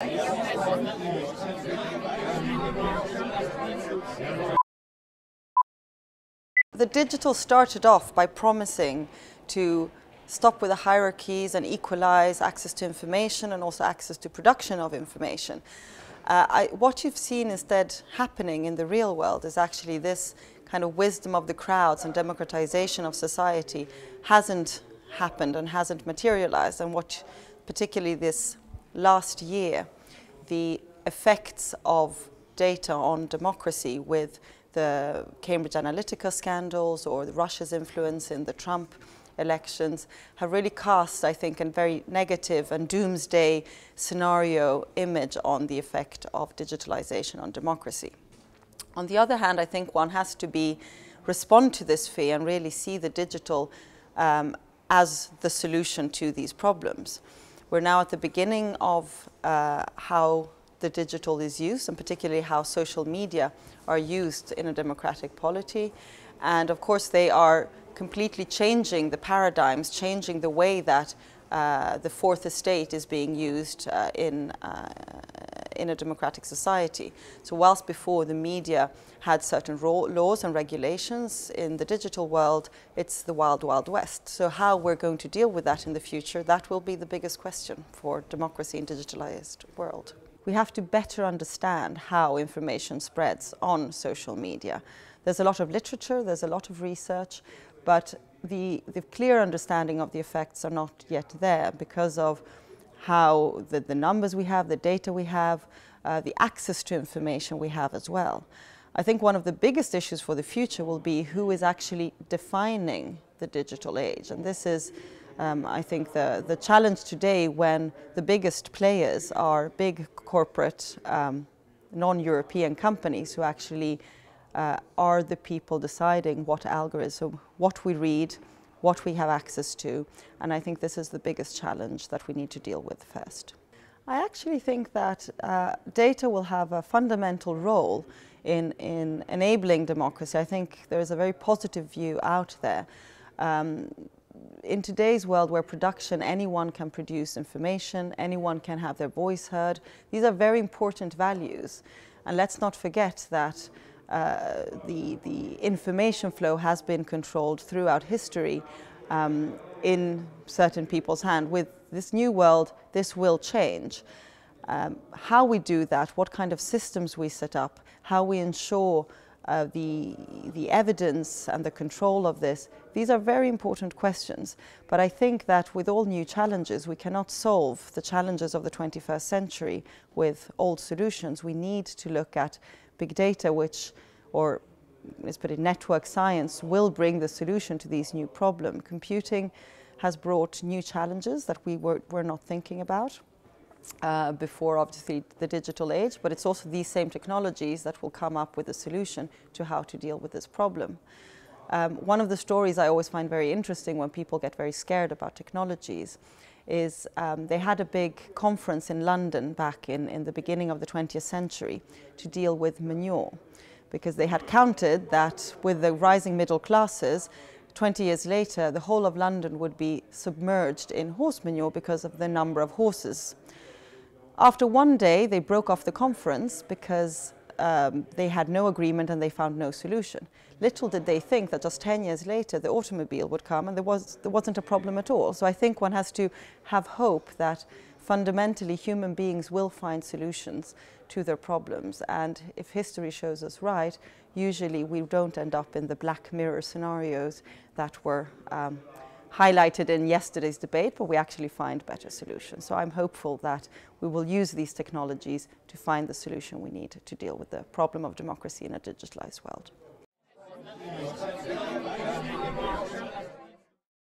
The digital started off by promising to stop with the hierarchies and equalize access to information and also access to production of information. What you've seen instead happening in the real world is actually this kind of wisdom of the crowds and democratization of society hasn't happened and hasn't materialized. And what, particularly this last year, the effects of data on democracy with the Cambridge Analytica scandals or Russia's influence in the Trump elections have really cast, I think, a very negative and doomsday scenario image on the effect of digitalization on democracy. On the other hand, I think one has to respond to this fear and really see the digital as the solution to these problems. We're now at the beginning of how the digital is used, and particularly how social media are used in a democratic polity. And of course they are completely changing the paradigms, changing the way that the fourth estate is being used in a democratic society. So whilst before the media had certain laws and regulations, in the digital world it's the wild, wild west. So how we're going to deal with that in the future, that will be the biggest question for democracy in a digitalized world. We have to better understand how information spreads on social media. There's a lot of literature, there's a lot of research, but the clear understanding of the effects are not yet there because of how the numbers we have, the data we have, the access to information we have as well. I think one of the biggest issues for the future will be who is actually defining the digital age. And this is, I think, the challenge today when the biggest players are big corporate non-European companies who actually are the people deciding what algorithm, what we read, what we have access to. And I think this is the biggest challenge that we need to deal with first. I actually think that data will have a fundamental role in enabling democracy. I think there is a very positive view out there. In today's world where production, anyone can produce information, anyone can have their voice heard. These are very important values. And let's not forget that the information flow has been controlled throughout history in certain people's hands. With this new world, this will change. How we do that, what kind of systems we set up, how we ensure the evidence and the control of this, these are very important questions. But I think that with all new challenges, we cannot solve the challenges of the 21st century with old solutions. We need to look at big data, or let's put it, network science will bring the solution to these new problems. Computing has brought new challenges that we were not thinking about before, obviously, the digital age, but it's also these same technologies that will come up with a solution to how to deal with this problem. One of the stories I always find very interesting when people get very scared about technologies is they had a big conference in London back in the beginning of the 20th century to deal with manure, because they had counted that with the rising middle classes, 20 years later, the whole of London would be submerged in horse manure because of the number of horses. After one day, they broke off the conference because they had no agreement and they found no solution. Little did they think that just 10 years later, the automobile would come and there wasn't a problem at all. So I think one has to have hope that fundamentally human beings will find solutions to their problems. And if history shows us right, usually we don't end up in the Black Mirror scenarios that were highlighted in yesterday's debate, but we actually find better solutions. So I'm hopeful that we will use these technologies to find the solution we need to deal with the problem of democracy in a digitalized world.